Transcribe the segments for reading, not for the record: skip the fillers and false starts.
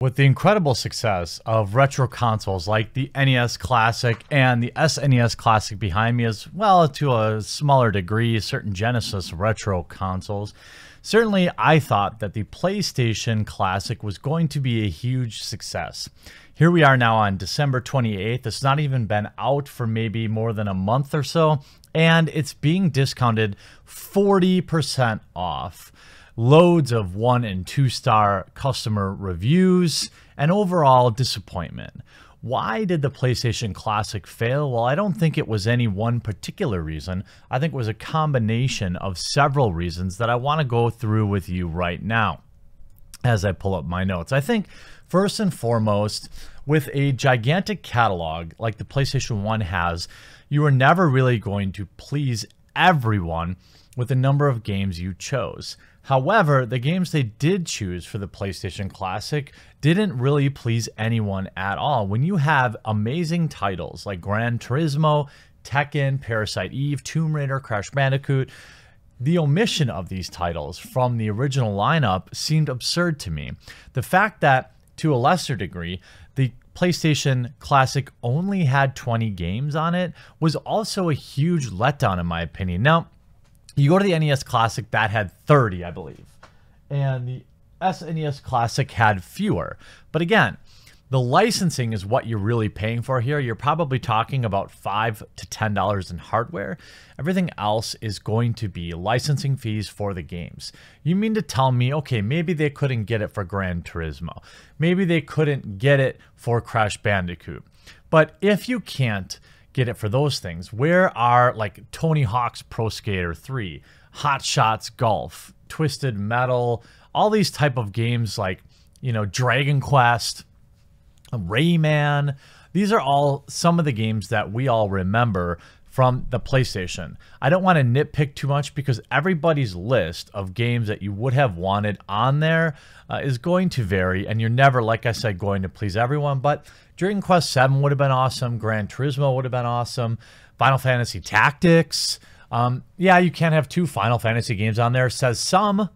With the incredible success of retro consoles like the NES Classic and the SNES Classic behind me, as well to a smaller degree, certain Genesis retro consoles, certainly I thought that the PlayStation Classic was going to be a huge success. Here we are now on December 28th. It's not even been out for maybe more than a month or so, and it's being discounted 40% off. Loads of 1- and 2-star customer reviews, and overall disappointment. Why did the PlayStation Classic fail? Well, I don't think it was any one particular reason. I think it was a combination of several reasons that I want to go through with you right now as I pull up my notes. I think first and foremost, with a gigantic catalog like the PlayStation 1 has, you are never really going to please everyone with the number of games you chose. However, the games they did choose for the PlayStation Classic didn't really please anyone at all. When you have amazing titles like Gran Turismo, Tekken, Parasite Eve, Tomb Raider, Crash Bandicoot, the omission of these titles from the original lineup seemed absurd to me. The fact that, to a lesser degree, the PlayStation Classic only had 20 games on it was also a huge letdown in my opinion. Now, you go to the NES Classic, that had 30, I believe. And the SNES Classic had fewer. But again, the licensing is what you're really paying for here. You're probably talking about $5 to $10 in hardware. Everything else is going to be licensing fees for the games. You mean to tell me, okay, maybe they couldn't get it for Gran Turismo. Maybe they couldn't get it for Crash Bandicoot. But if you can't get it for those things, where are like Tony Hawk's Pro Skater 3, Hot Shots Golf, Twisted Metal, all these type of games like, you know, Dragon Quest, Rayman. These are all some of the games that we all remember from the PlayStation. I don't want to nitpick too much because everybody's list of games that you would have wanted on there is going to vary, and you're never, like I said, going to please everyone. But Dragon Quest 7 would have been awesome. Gran Turismo would have been awesome. Final Fantasy Tactics. Yeah, you can't have 2 Final Fantasy games on there. Says some.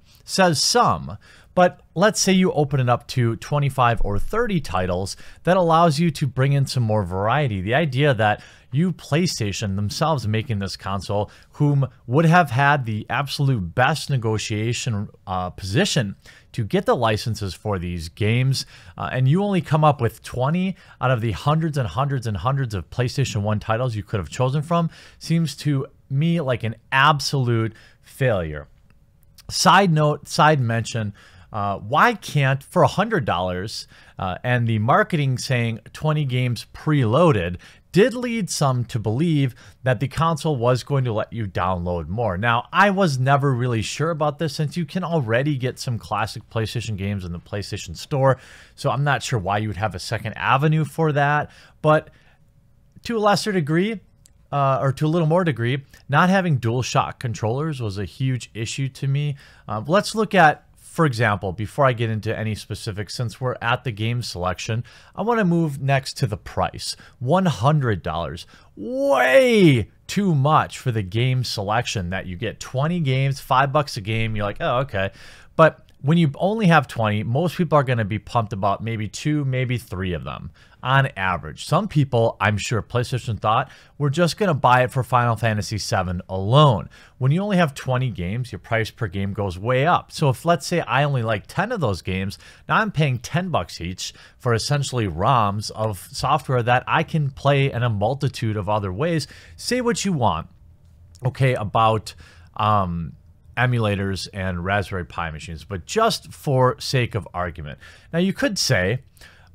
But let's say you open it up to 25 or 30 titles. That allows you to bring in some more variety. The idea that you, PlayStation themselves making this console, whom would have had the absolute best negotiation position to get the licenses for these games, and you only come up with 20 out of the hundreds and hundreds and hundreds of PlayStation 1 titles you could have chosen from, seems to me like an absolute failure. Side note, side mention, why can't, for $100, and the marketing saying 20 games preloaded, did lead some to believe that the console was going to let you download more. Now, I was never really sure about this since you can already get some classic PlayStation games in the PlayStation Store, so I'm not sure why you would have a second avenue for that. But to a lesser degree, or to a little more degree, not having DualShock controllers was a huge issue to me. Let's look at, for example, before I get into any specifics, since we're at the game selection, I want to move next to the price. $100. Way too much for the game selection that you get 20 games, $5 a game. You're like, oh, okay. But when you only have 20, most people are going to be pumped about maybe 2, maybe 3 of them on average. Some people, I'm sure PlayStation thought, we're just going to buy it for Final Fantasy VII alone. When you only have 20 games, your price per game goes way up. So if, let's say, I only like 10 of those games, now I'm paying $10 each for essentially ROMs of software that I can play in a multitude of other ways. Say what you want, okay, about emulators and Raspberry Pi machines, but just for sake of argument. Now you could say,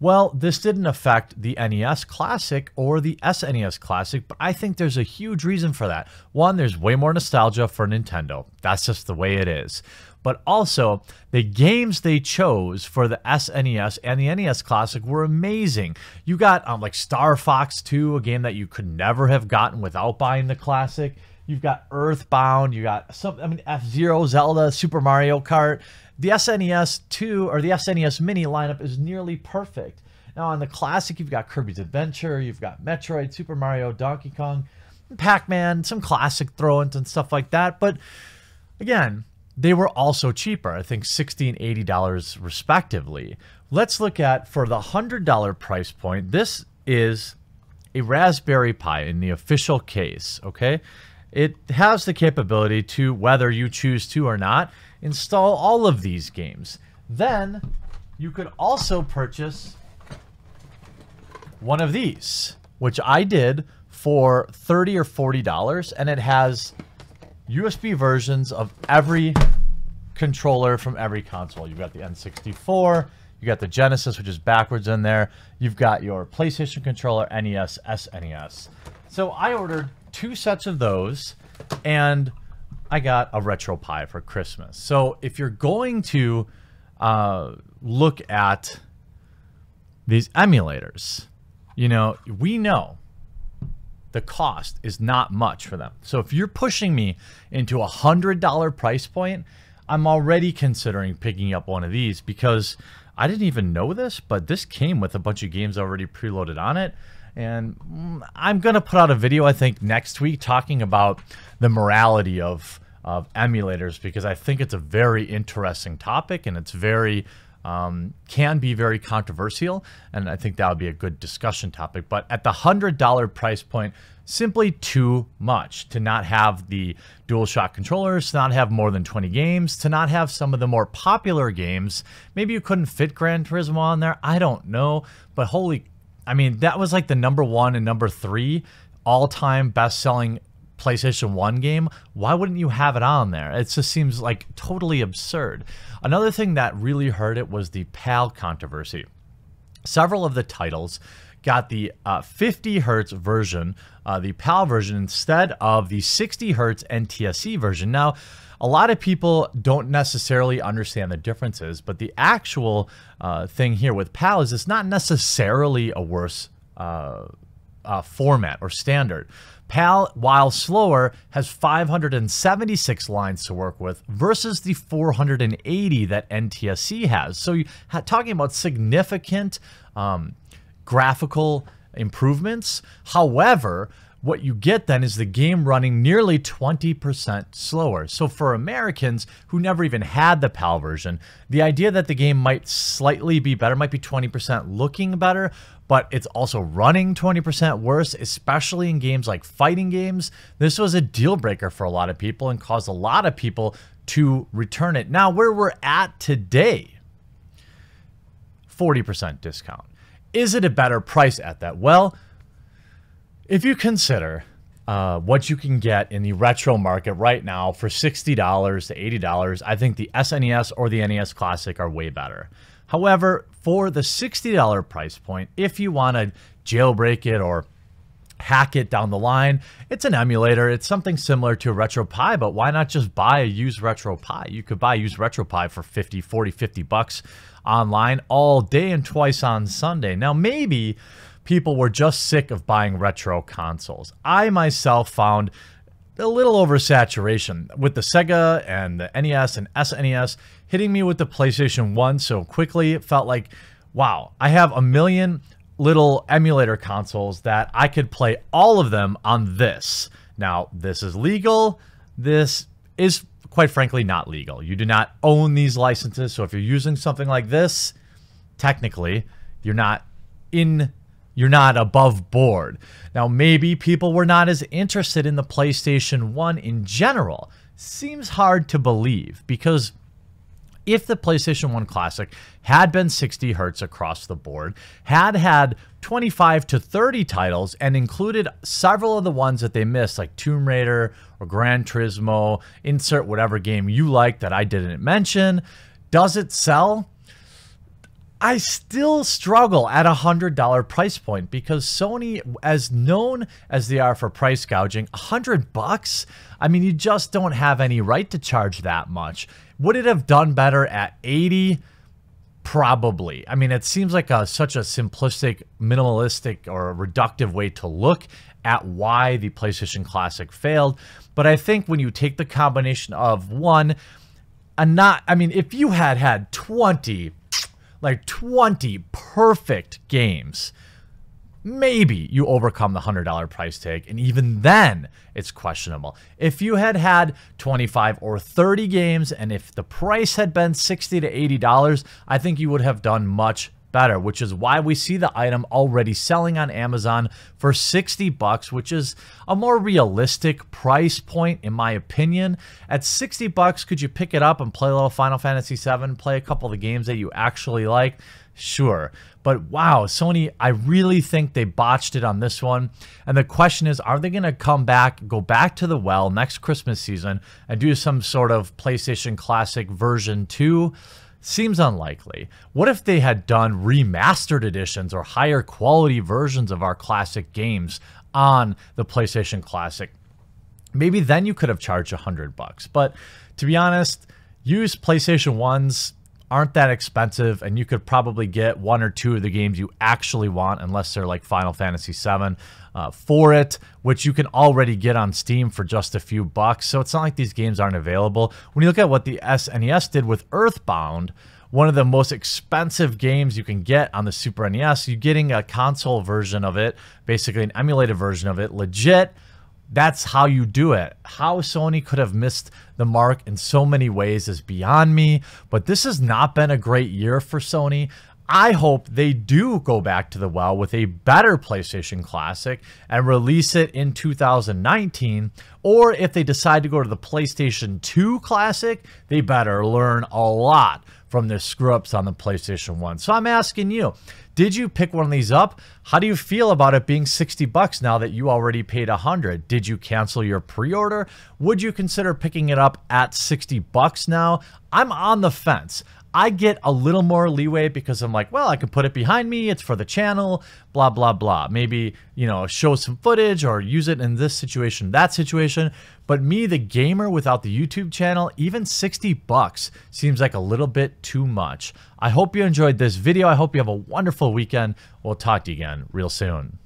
well, this didn't affect the NES Classic or the SNES Classic, but I think there's a huge reason for that. One, there's way more nostalgia for Nintendo. That's just the way it is. But also, the games they chose for the SNES and the NES Classic were amazing. You got like Star Fox 2, a game that you could never have gotten without buying the Classic. You've got Earthbound, you got some, F-Zero, Zelda, Super Mario Kart. The SNES 2 or the SNES Mini lineup is nearly perfect. Now on the Classic, you've got Kirby's Adventure, you've got Metroid, Super Mario, Donkey Kong, Pac-Man, some classic throw-ins and stuff like that. But again, they were also cheaper, I think $60 and $80 respectively. Let's look at, for the $100 price point, this is a Raspberry Pi in the official case, okay? It has the capability to, whether you choose to or not, install all of these games. Then you could also purchase one of these, which I did for $30 or $40, and it has USB versions of every controller from every console. You've got the N64, you got the Genesis, which is backwards in there. You've got your PlayStation controller, NES, SNES. So I ordered 2 sets of those, and I got a Retro Pi for Christmas. So if you're going to look at these emulators, you know, we know the cost is not much for them. So if you're pushing me into a $100 price point, I'm already considering picking up one of these, because I didn't even know this, but this came with a bunch of games already preloaded on it. And I'm going to put out a video, I think, next week talking about the morality of emulators, because I think it's a very interesting topic, and it's very can be very controversial, and I think that would be a good discussion topic. But at the $100 price point, simply too much to not have the DualShock controllers, to not have more than 20 games, to not have some of the more popular games. Maybe you couldn't fit Gran Turismo on there, I don't know, but holy, I mean, that was like the #1 and #3 all-time best-selling PlayStation 1 game. Why wouldn't you have it on there? It just seems like totally absurd. Another thing that really hurt it was the PAL controversy. Several of the titles got the 50 hertz version, the PAL version, instead of the 60 hertz NTSC version. Now, a lot of people don't necessarily understand the differences, but the actual thing here with PAL is it's not necessarily a worse format or standard. PAL, while slower, has 576 lines to work with versus the 480 that NTSC has. So you're talking about significant graphical improvements. However, what you get then is the game running nearly 20% slower. So for Americans who never even had the PAL version, the idea that the game might slightly be better, might be 20% looking better, but it's also running 20% worse, especially in games like fighting games. This was a deal breaker for a lot of people and caused a lot of people to return it. Now, where we're at today, 40% discount. Is it a better price at that? Well, if you consider what you can get in the retro market right now for $60 to $80, I think the SNES or the NES Classic are way better. However, for the $60 price point, if you want to jailbreak it or hack it down the line, it's an emulator. It's something similar to a Retro Pi, but why not just buy a used Retro Pi? You could buy a used Retro Pi for 50, 40, 50 bucks online all day and twice on Sunday. Now, maybe people were just sick of buying retro consoles. I myself found a little oversaturation with the Sega and the NES and SNES hitting me with the PlayStation 1 so quickly. It felt like, wow, I have a million little emulator consoles that I could play all of them on this. Now, this is legal. This is, quite frankly, not legal. You do not own these licenses. So if you're using something like this, technically, you're not above board. Now, maybe people were not as interested in the PlayStation 1 in general. Seems hard to believe, because if the PlayStation 1 Classic had been 60 hertz across the board, had 25 to 30 titles, and included several of the ones that they missed, like Tomb Raider or Gran Turismo, insert whatever game you like that I didn't mention, does it sell? I still struggle at $100 price point, because Sony, as known as they are for price gouging, $100, I mean, you just don't have any right to charge that much. Would it have done better at $80? Probably. I mean, it seems like such a simplistic, minimalistic, or reductive way to look at why the PlayStation Classic failed. But I think when you take the combination of one, if you had 20 perfect games, maybe you overcome the $100 price tag, and even then it's questionable. If you had 25 or 30 games, and if the price had been $60 to $80, I think you would have done much better, which is why we see the item already selling on Amazon for $60, which is a more realistic price point in my opinion. At $60, could you pick it up and play a little Final Fantasy VII, play a couple of the games that you actually like? Sure. But wow, Sony, I really think they botched it on this one. And the question is, are they going to come back, go back to the well next Christmas season and do some sort of PlayStation Classic version 2? Seems unlikely. What if they had done remastered editions or higher quality versions of our classic games on the PlayStation Classic? Maybe then you could have charged $100. But to be honest, used PlayStation 1s aren't that expensive, and you could probably get one or two of the games you actually want, unless they're like Final Fantasy VII, for it, which you can already get on Steam for just a few bucks. So it's not like these games aren't available. When you look at what the SNES did with Earthbound, one of the most expensive games you can get on the Super NES, you're getting a console version of it, basically an emulated version of it, legit. That's how you do it. How Sony could have missed the mark in so many ways is beyond me, but this has not been a great year for Sony. I hope they do go back to the well with a better PlayStation Classic and release it in 2019. Or if they decide to go to the PlayStation 2 Classic, they better learn a lot from their screw-ups on the PlayStation 1. So I'm asking you, did you pick one of these up? How do you feel about it being $60 now that you already paid $100? Did you cancel your pre-order? Would you consider picking it up at $60 now? I'm on the fence. I get a little more leeway because I'm like, well, I can put it behind me. It's for the channel, blah, blah, blah. Maybe, you know, show some footage or use it in this situation, that situation. But me, the gamer without the YouTube channel, even $60 seems like a little bit too much. I hope you enjoyed this video. I hope you have a wonderful weekend. We'll talk to you again real soon.